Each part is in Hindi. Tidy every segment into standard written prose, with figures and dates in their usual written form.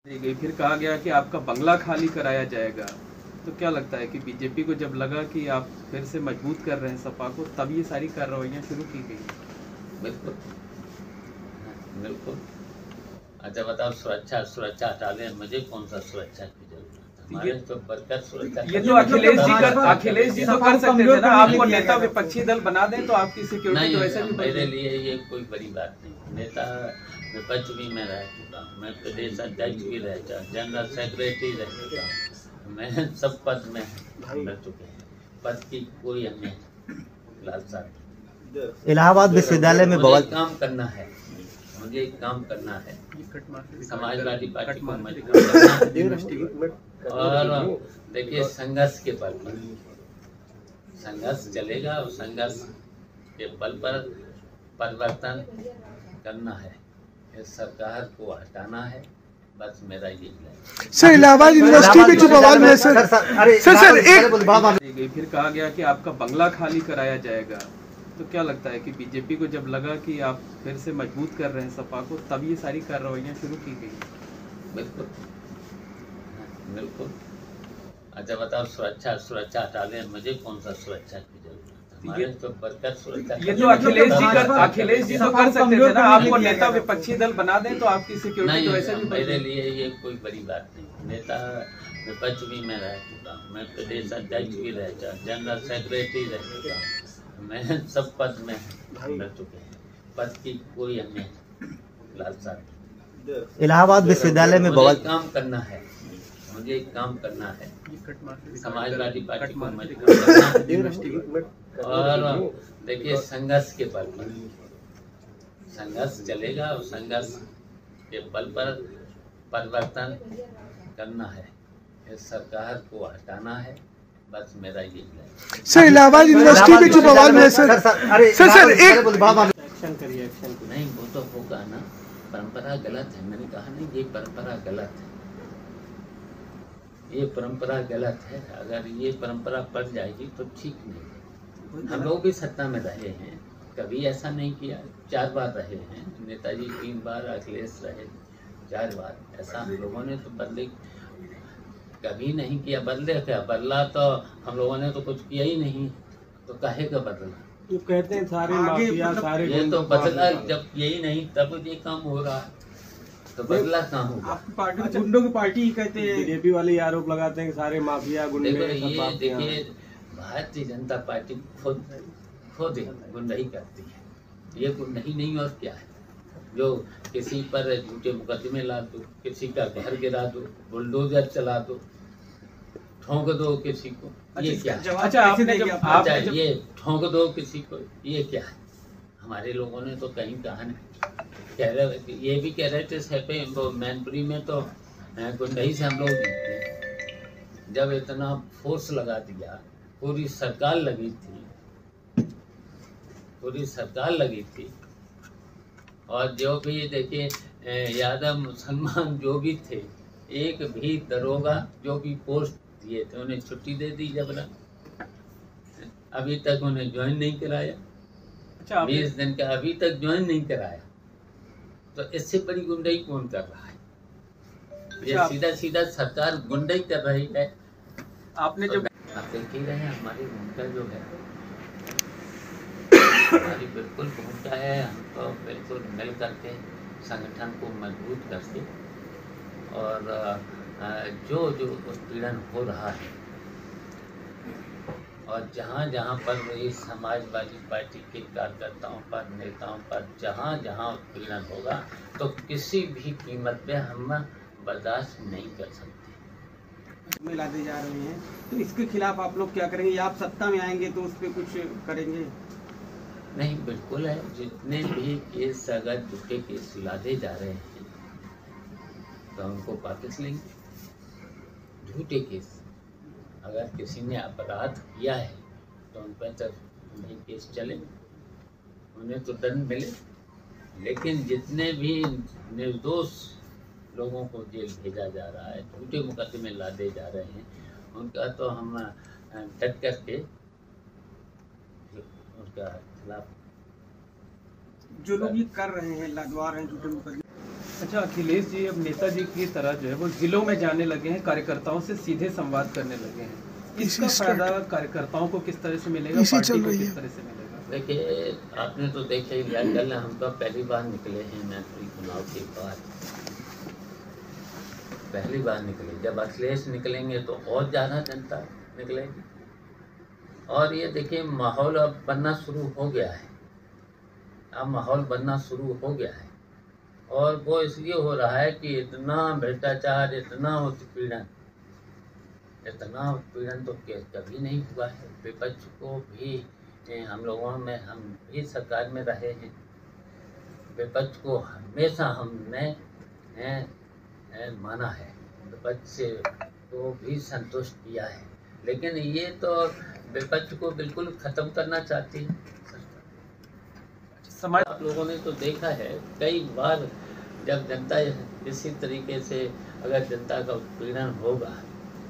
दी गई, फिर कहा गया कि आपका बंगला खाली कराया जाएगा। तो क्या लगता है कि बीजेपी को जब लगा कि आप फिर से मजबूत कर रहे हैं सपा को, तब ये सारी कार्रवाइयाँ शुरू की गई? बिल्कुल बिल्कुल। अच्छा बताओ, सुरक्षा हटा लें, मुझे कौन सा सुरक्षा की जरूरत है? हमारे तो वर्कर सुरक्षा। ये तो अखिलेश जी तो कर सकते थे ना, आपको नेता विपक्षी दल बना दें तो आपकी सिक्योरिटी तो वैसे भी मेरे लिए ये कोई बड़ी बात नहीं। नेता विपक्ष भी मैं रह चुका हूँ, मैं प्रदेश अध्यक्ष भी रह चुका, जनरल सेक्रेटरी रह चुका हूँ, मैं सब पद में रह चुके हैं। पद की कोई हमें लालसा नहीं। इलाहाबाद विश्वविद्यालय में मुझे काम करना है, मुझे काम करना है, समाजवादी पार्टी को मजबूत करना है। और देखिए, संघर्ष के बल पर संघर्ष चलेगा और संघर्ष के बल पर परिवर्तन करना है, इस सरकार को हटाना है, बस मेरा यही है। सर, इलाहाबाद यूनिवर्सिटी में जो बवाल हुआ सर एक दी गई, फिर कहा गया कि आपका बंगला खाली कराया जाएगा। तो क्या लगता है कि बीजेपी को जब लगा कि आप फिर से मजबूत कर रहे हैं सपा को, तब ये सारी कार्रवाइयाँ शुरू की गई? बिल्कुल बिल्कुल। अच्छा बताओ, सुरक्षा हटा लें, मुझे कौन सा सुरक्षा की जरूरत है? हमारे तो वर्कर सुरक्षा। ये तो अखिलेश जी तो कर सकते थे ना, आपको नेता विपक्षी दल बना दें तो आपकी सिक्योरिटी तो वैसे भी मेरे लिए ये कोई बड़ी बात नहीं। नेता विपक्ष भी मैं रह चुका हूँ, मैं प्रदेश अध्यक्ष भी रह चुका, जनरल सेक्रेटरी रह चुका हूँ, मैं सब पद में रह चुके हैं। पद की कोई हमें लालसा नहीं। इलाहाबाद विश्वविद्यालय में बवाल काम करना है, मुझे काम करना है, समाजवादी पार्टी को मजबूत करना है। और देखिए, संघर्ष के बल पर संघर्ष चलेगा और संघर्ष के बल पर परिवर्तन करना है, इस सरकार को हटाना है, बस मेरा यही है। सर, इलाहाबाद यूनिवर्सिटी में जो बवाल हुआ सर एक नहीं, वो तो होगा ना। परंपरा गलत है, मैंने कहा नहीं, ये परंपरा गलत है, ये परंपरा गलत है। अगर ये परंपरा पड़ जाएगी तो ठीक नहीं। हम लोग भी सत्ता में रहे हैं, कभी ऐसा नहीं किया। 4 बार रहे हैं, नेताजी 3 बार, अखिलेश रहे 4 बार। ऐसा हम लोगों ने तो बदले कभी नहीं किया। बदले क्या बदला? तो हम लोगों ने तो कुछ किया ही नहीं, तो काहे का बदला? तो कहते हैं सारे माफिया सारे ये तो बदला जब यही नहीं तब ये काम हो रहा है, तो बदला कहाँ होगा? आपकी पार्टी गुंडों की पार्टी ही कहते हैं, बीजेपी वाले ये आरोप लगाते हैं कि सारे माफिया गुंडे। देखिए, भारतीय जनता पार्टी खुद गुंडाई करती है। ये गुंडाई नहीं और क्या है? जो किसी पर झूठे मुकदमे ला दो, किसी का घर गिरा दो, बुलडोजर चला दो, ठोंक दो किसी को, ये क्या है? अच्छा, ये ठोंक दो किसी को, ये क्या है? हमारे लोगों ने तो कहीं कहा नहीं। कह रहे, ये भी कह रहे थे वो मैनपुरी में तो गुंडई से हम लोग जीते। जब इतना फोर्स लगा दिया, पूरी सरकार लगी थी, और जो भी देखिए, यादव मुसलमान जो भी थे, एक भी दरोगा जो भी पोस्ट दिए थे उन्हें छुट्टी दे दी जबरन। अभी तक उन्हें ज्वाइन नहीं कराया। 20 दिन का अभी तक ज्वाइन नहीं कराया। तो इससे बड़ी गुंडाई कौन कर रहा है? ये सीधा सरकार गुंडाई कर रही है। आपने जो आप देख ही रहे हैं, हमारी भूमिका जो है, हमारी बिल्कुल भूमिका है, हमको बिल्कुल मिल करके संगठन को मजबूत करके, और जो उत्पीड़न हो रहा है, और जहाँ पर ये समाजवादी पार्टी के कार्यकर्ताओं पर, नेताओं पर जहाँ उत्पीड़न होगा, तो किसी भी कीमत पे हम बर्दाश्त नहीं कर सकते। में लादे जा रहे हैं, तो इसके खिलाफ आप लोग क्या करेंगे? आप सत्ता में आएंगे तो उस पर कुछ करेंगे? नहीं, बिल्कुल है। जितने भी केस अगर झूठे केस लादे जा रहे हैं तो उनको वापस लेंगे। झूठे केस, अगर किसी ने अपराध किया है तो उन पर तो केस चले, उन्हें तो दंड मिले। लेकिन जितने भी निर्दोष लोगों को जेल भेजा जा रहा है, झूठे मुकदमे लादे जा रहे हैं, उनका तो हम डट करके उनका खिलाफ जो लोग ये कर रहे हैं, लदवा रहे हैं झूठे मुकदमे, अच्छा, अखिलेश जी अब नेताजी की तरह जो है वो जिलों में जाने लगे हैं, कार्यकर्ताओं से सीधे संवाद करने लगे हैं। इसका फायदा कार्यकर्ताओं को किस तरह से मिलेगा, पार्टी को किस तरह से मिलेगा? देखिए, आपने तो देखा ही लिया, कल हम तो पहली बार निकले हैं मैनपुरी चुनाव के बाद, पहली बार निकले। जब अखिलेश निकलेंगे तो और ज़्यादा जनता निकलेगी। और ये देखिए, माहौल अब बनना शुरू हो गया है, अब माहौल बनना शुरू हो गया है। और वो इसलिए हो रहा है कि इतना भ्रष्टाचार, इतना उत्पीड़न तो कभी नहीं हुआ है। विपक्ष को भी हम लोगों में, हम भी सरकार में रहे हैं, विपक्ष को हमेशा हमने माना है, विपक्ष को भी संतुष्ट किया है। लेकिन ये तो विपक्ष को बिल्कुल ख़त्म करना चाहती है समाज। आप लोगों ने तो देखा है कई बार, जब जनता इसी तरीके से अगर जनता का उत्पीड़न होगा,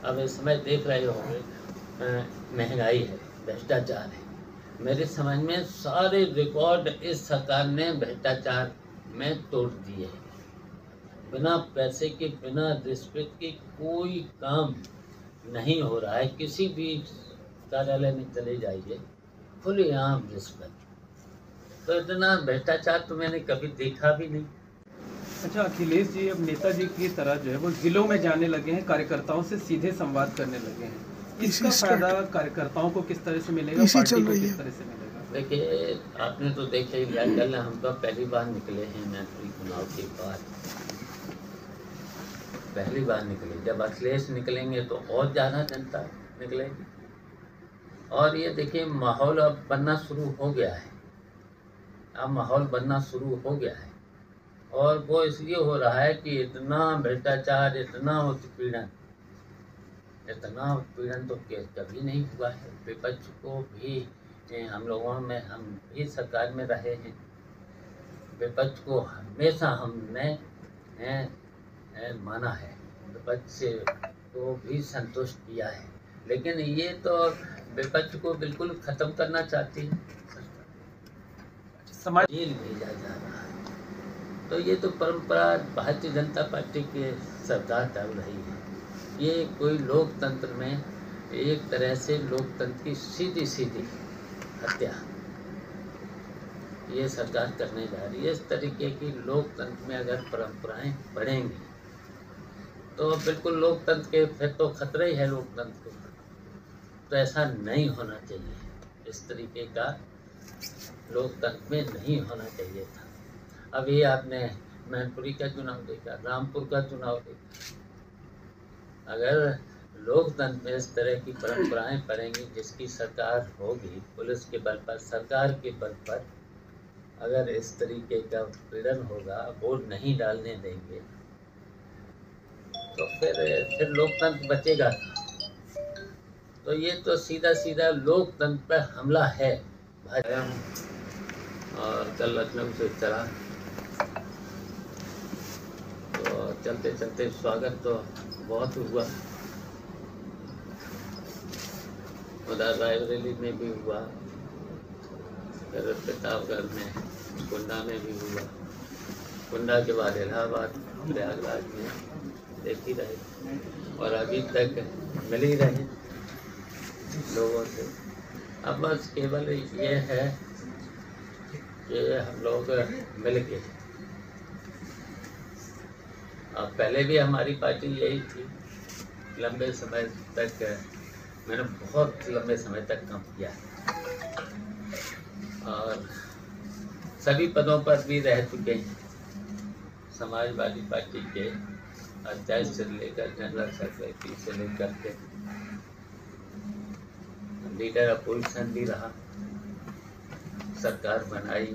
अब इस समय देख रहे होंगे महंगाई है, भ्रष्टाचार है। मेरे समझ में सारे रिकॉर्ड इस सरकार ने भ्रष्टाचार में तोड़ दिए हैं। बिना पैसे के, बिना रिश्वत के कोई काम नहीं हो रहा है। किसी भी कार्यालय में चले जाइए, खुलेआम रिश्वत। तो इतना भ्रष्टाचार तो मैंने कभी देखा भी नहीं। अच्छा, अखिलेश जी अब नेताजी की तरह जो है वो जिलों में जाने लगे हैं, कार्यकर्ताओं से सीधे संवाद करने लगे हैं। इसका फायदा कार्यकर्ताओं को किस तरह से मिलेगा, पार्टी को किस तरह से मिलेगा? देखिए, आपने तो देखा ही लिया, कल हम तो पहली बार निकले हैं मैनपुरी चुनाव के बाद, पहली बार निकले। जब अखिलेश निकलेंगे तो और ज़्यादा जनता निकलेगी। और ये देखिए, माहौल अब बनना शुरू हो गया है, अब माहौल बनना शुरू हो गया है। और वो इसलिए हो रहा है कि इतना भ्रष्टाचार, इतना उत्पीड़न तो कभी नहीं हुआ है। विपक्ष को भी हम लोगों में, हम भी सरकार में रहे हैं, विपक्ष को हमेशा हमने माना है, विपक्ष को भी संतुष्ट किया है। लेकिन ये तो विपक्ष को बिल्कुल ख़त्म करना चाहती है समाज। जेल भेजा जा रहा है। तो ये तो परंपरा भारतीय जनता पार्टी के सरकार चल रही है। ये कोई लोकतंत्र में एक तरह से लोकतंत्र की सीधी सीधी हत्या ये सरकार करने जा रही है। इस तरीके की लोकतंत्र में अगर परंपराएं बढ़ेंगी तो बिल्कुल लोकतंत्र के फिर तो खतरा ही है लोकतंत्र को। तो ऐसा नहीं होना चाहिए, इस तरीके का लोकतंत्र में नहीं होना चाहिए था। अभी आपने मैनपुरी का चुनाव देखा, रामपुर का चुनाव देखा। अगर लोकतंत्र में इस तरह की परंपराएं पड़ेंगी, जिसकी सरकार होगी पुलिस के बल पर, सरकार के बल पर, अगर इस तरीके का उत्पीड़न होगा, वोट नहीं डालने देंगे, तो फिर लोकतंत्र बचेगा। तो ये तो सीधा सीधा लोकतंत्र पर हमला है। और कल लखनऊ से चला, तो चलते चलते स्वागत तो बहुत हुआ, उधर रायबरेली में भी हुआ, फिर प्रतापगढ़ में, कुंडा में भी हुआ, कुंडा के बाद इलाहाबाद, प्रयागराज में देख ही रहे। और अभी तक मिल ही रहे लोगों से। अब बस केवल ये है कि हम लोग मिल के, अब पहले भी हमारी पार्टी यही थी, लंबे समय तक, मैंने बहुत लंबे समय तक काम किया और सभी पदों पर भी रह चुके हैं। समाजवादी पार्टी के अध्यक्ष से लेकर जनरल सेक्रेटरी से लेकर के लीडर अपोजिशन भी रहा, सरकार बनाई,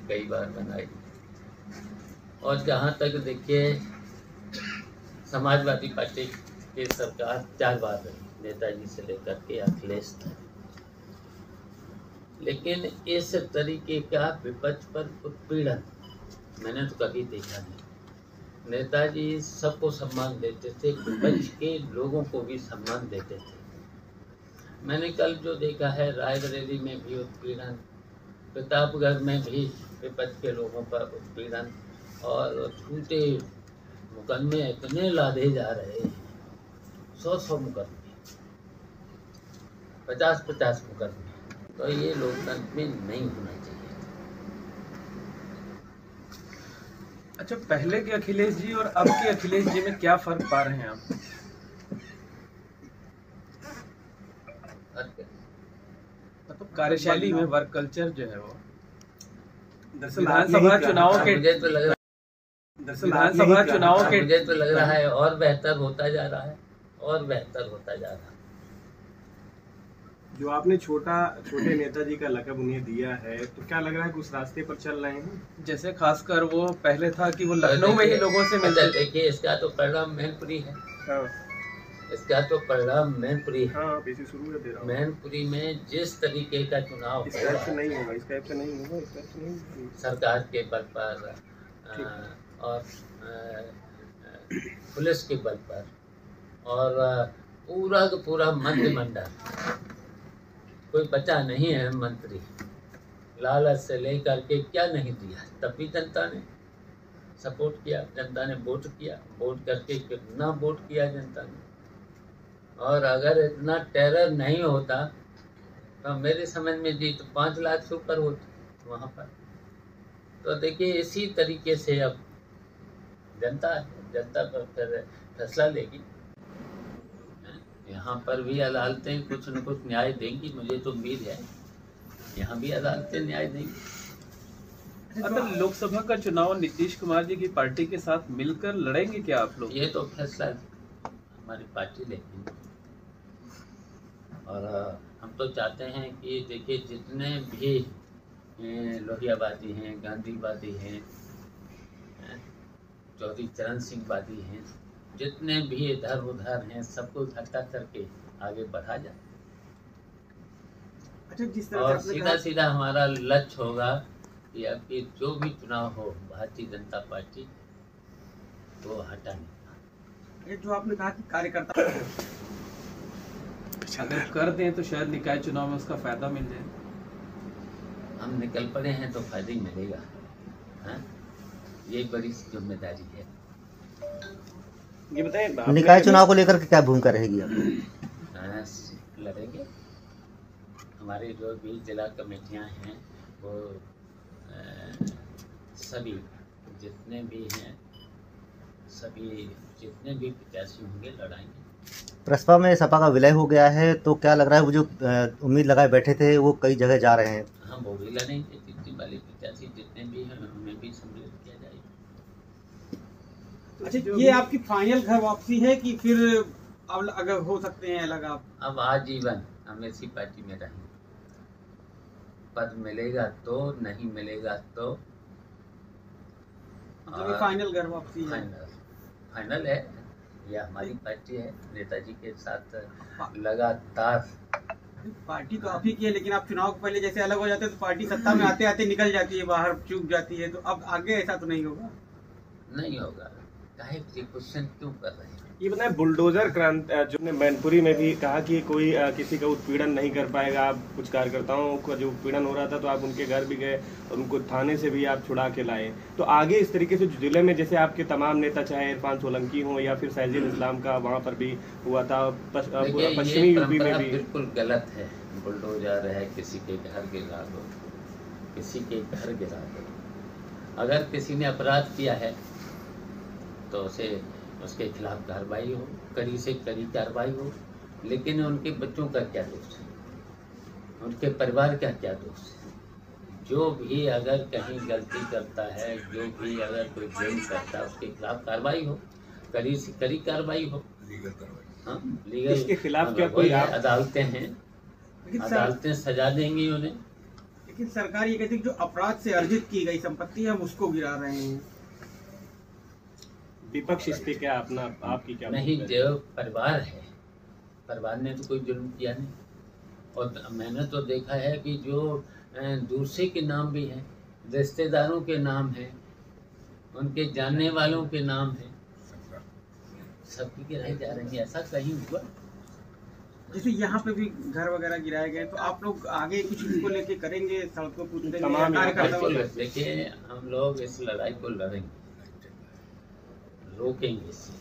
कई बार बनाई। और जहाँ तक देखिए, समाजवादी पार्टी की सरकार 4 बार रही, नेताजी से लेकर के अखिलेश तक। लेकिन इस तरीके का विपक्ष पर उत्पीड़न मैंने तो कभी देखा नहीं। नेताजी सबको सम्मान देते थे, विपक्ष के लोगों को भी सम्मान देते थे। मैंने कल जो देखा है, रायबरेली में भी उत्पीड़न, प्रतापगढ़ में भी विपक्ष के लोगों पर उत्पीड़न, और झूठे मुकदमे इतने लादे जा रहे हैं, 100 मुकदमे, 50 मुकदमे, तो ये लोकतंत्र में नहीं होना चाहिए। अच्छा, पहले के अखिलेश जी और अब के अखिलेश जी में क्या फर्क पा रहे हैं आप? मतलब कार्यशैली में, वर्क कल्चर जो है वो विधानसभा चुनाव के, मुझे तो लग रहा विधानसभा चुनाव के, मुझे तो लग रहा है और बेहतर होता जा रहा है, और बेहतर होता जा रहा है। जो आपने छोटे नेताजी का लक़ब उन्हें दिया है, तो क्या लग रहा है कि उस रास्ते पर चल रहे हैं? जैसे खासकर वो पहले था कि वो लखनऊ में ही लोगों से मिलते। देखिए, इसका तो परिणाम मैनपुरी है। हाँ। इसका तो परिणाम मैनपुरी है। हाँ, पीछे शुरू दे रहा हूँ। मैनपुरी में जिस तरीके का चुनाव इस टाइप से नहीं होगा, इस टाइप से नहीं होगा, इस टाइप से नहीं होगा। सरकार के बल पर और पुलिस के बल पर और पूरा का पूरा मंत्रिमंडल, कोई बचा नहीं है मंत्री। लालच से लेकर के क्या नहीं दिया, तब भी जनता ने सपोर्ट किया, जनता ने वोट किया, वोट करके कितना वोट किया जनता ने। और अगर इतना टेरर नहीं होता तो मेरे समझ में जी तो 5 लाख से ऊपर होते वहाँ पर। तो देखिए, इसी तरीके से अब जनता पर फिर फैसला लेगी। यहाँ पर भी अदालतें कुछ न कुछ न्याय देंगी, मुझे तो उम्मीद है यहाँ भी अदालतें न्याय देंगी। अगर लोकसभा का चुनाव नीतीश कुमार जी की पार्टी के साथ मिलकर लड़ेंगे क्या आप लोग? ये तो फैसला हमारी पार्टी लेगी। और हम तो चाहते हैं कि देखिए, जितने भी लोहियावादी हैं, गांधीवादी हैं, चौधरी चरण सिंह वादी हैं, जितने भी इधर उधर हैं, सबको इकट्ठा करके आगे बढ़ा जाए। अच्छा, जिस तरह और से सीधा सीधा हमारा लक्ष्य होगा कि आपके जो भी चुनाव हो, भारतीय जनता पार्टी को हटाने। जो आपने कहा कि कार्यकर्ता अगर कर दें तो शायद निकाय चुनाव में उसका फायदा मिल जाए। हम निकल पड़े हैं तो फायदा ही मिलेगा। हाँ, ये बड़ी जिम्मेदारी है। ये बताएं, निकाय चुनाव को लेकर के क्या भूमिका रहेगी अब? लड़ेंगे। हमारे जो भी जिला कमेटियां हैं वो सभी जितने भी हैं, सभी जितने भी प्रत्याशी होंगे लड़ाएंगे। प्रसपा में सपा का विलय हो गया है, तो क्या लग रहा है वो जो उम्मीद लगाए बैठे थे वो कई जगह जा रहे हैं? हम वो भी लड़ेंगे, जितने वाले प्रत्याशी जितने भी हैं उन्हें भी सम्मिलित किया जाएगा। अच्छा, ये आपकी फाइनल घर वापसी है कि फिर अब अगर हो सकते हैं अलग आप? अब आजीवन हम इसी पार्टी में रहेंगे। पद मिलेगा तो, नहीं मिलेगा तो। मतलब फाइनल घर वापसी है? फाइनल है। यह हमारी पार्टी है, नेताजी के साथ लगातार। पार्टी तो आप ही की है, लेकिन आप चुनाव के पहले जैसे अलग हो जाते हैं तो पार्टी सत्ता में आते आते निकल जाती है, बाहर चूक जाती है, तो अब आगे ऐसा तो नहीं होगा? नहीं होगा। काहे क्वेश्चन क्यों कर रहे हैं? ये बताएं, बुलडोजर क्रांति जो ने मैनपुरी में भी कहा कि कोई किसी का उत्पीड़न नहीं कर पाएगा। आप कुछ कार्यकर्ताओं का जो उत्पीड़न हो रहा था तो आप उनके घर भी गए और उनको थाने से भी आप छुड़ा के लाए। तो आगे इस तरीके से जिले में जैसे आपके तमाम नेता, चाहे इरफान सोलंकी हो या फिर सैजुल इस्लाम का वहाँ पर भी हुआ था, पश्चिमी यूपी में भी। बिल्कुल गलत है। बुलडोजर है, किसी के घर गिरा दो, किसी के घर गिरा दो। अगर किसी ने अपराध किया है तो उसके खिलाफ कार्रवाई हो, कड़ी से कड़ी कार्रवाई हो। लेकिन उनके बच्चों का क्या दोष है, उनके परिवार का क्या दोष है? जो भी अगर कहीं गलती करता है, जो भी अगर कोई जुर्म करता है, उसके खिलाफ कार्रवाई हो, कड़ी से कड़ी कार्रवाई हो। हाँ, लीगल इसके खिलाफ क्या कोई अदालतें हैं, अदालतें सजा देंगी उन्हें। लेकिन सरकार ये कहती है कि जो अपराध से अर्जित की गई संपत्ति है हम उसको गिरा रहे हैं। विपक्ष इस पे क्या अपना आपकी क्या? नहीं, जो परिवार है, परिवार ने तो कोई जुर्म किया नहीं। और मैंने तो देखा है कि जो दूसरे के नाम भी हैं, रिश्तेदारों के नाम हैं, उनके जानने वालों के नाम हैं, सबकी गिराई जा रही है। ऐसा कहीं हुआ? जैसे यहाँ पे भी घर वगैरह गिराए गए, तो आप लोग आगे कुछ इसको लेके करेंगे, सड़कों को देखिए, हम लोग इस लड़ाई को लड़ेंगे। रोकेंगे इसे।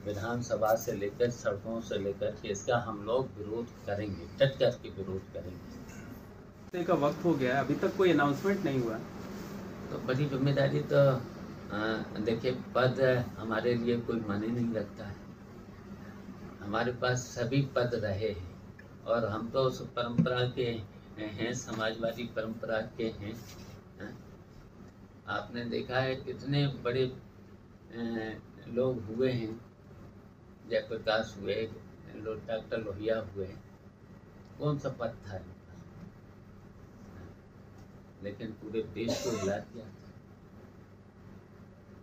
विधानसभा से लेकर सड़कों से लेकर के इसका हम लोग विरोध करेंगे, डट कर के विरोध करेंगे। का वक्त हो गया है, अभी तक कोई अनाउंसमेंट नहीं हुआ। तो बड़ी जिम्मेदारी तो देखिए, पद हमारे लिए कोई मायने नहीं रखता है। हमारे पास सभी पद रहे हैं और हम तो उस परंपरा के हैं, समाजवादी परंपरा के हैं। आपने देखा है कितने बड़े लोग हुए हैं, जयप्रकाश हुए, डॉक्टर लोहिया हुए, कौन सा पद था इनका? लेकिन पूरे देश को हिला दिया,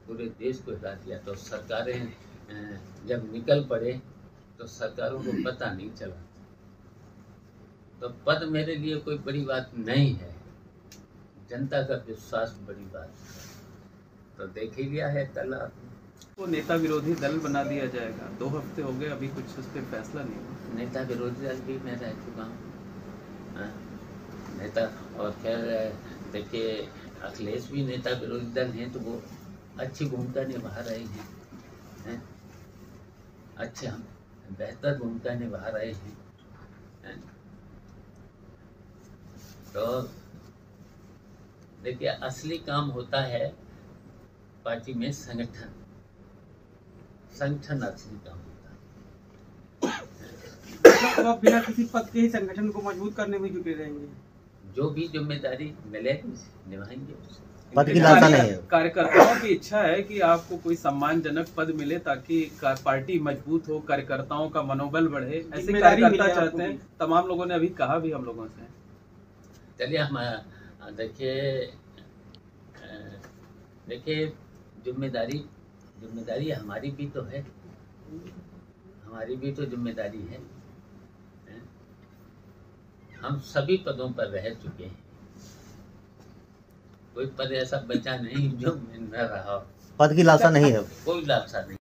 पूरे देश को हिला दिया। तो सरकारें जब निकल पड़े तो सरकारों को पता नहीं चला। तो पद मेरे लिए कोई बड़ी बात नहीं है, जनता का विश्वास बड़ी बात है। तो देख ही लिया है कल आपने। वो नेता विरोधी दल बना दिया जाएगा, 2 हफ्ते हो गए, अभी कुछ उस पर फैसला नहीं हुआ। नेता विरोधी दल भी मैं रह चुका हूँ नेता। और खैर देखिए, अखिलेश भी नेता विरोधी दल हैं, तो वो अच्छी भूमिका निभा रहे हैं, अच्छे बेहतर भूमिका निभा रहे हैं। तो देखिए, असली काम होता है पार्टी में संगठन असली काम होता है। तो आप बिना किसी पद के ही संगठन को मजबूत करने में जुटे रहेंगे। जो भी जिम्मेदारी मिलेगी निभाएंगे उसे। पद की लालसा नहीं है। कार्यकर्ताओं की इच्छा है कि आपको कोई सम्मानजनक पद मिले ताकि पार्टी मजबूत हो, कार्यकर्ताओं का मनोबल बढ़े, ऐसे कार्यकर्ता चाहते हैं। तमाम लोगों ने अभी कहा भी हम लोगों से। चलिए, हम देखिए जिम्मेदारी हमारी भी तो है, हमारी भी तो जिम्मेदारी है। हम सभी पदों पर रह चुके हैं, कोई पद ऐसा बचा नहीं जो न रहा। पद की लालसा नहीं है, कोई लालसा नहीं।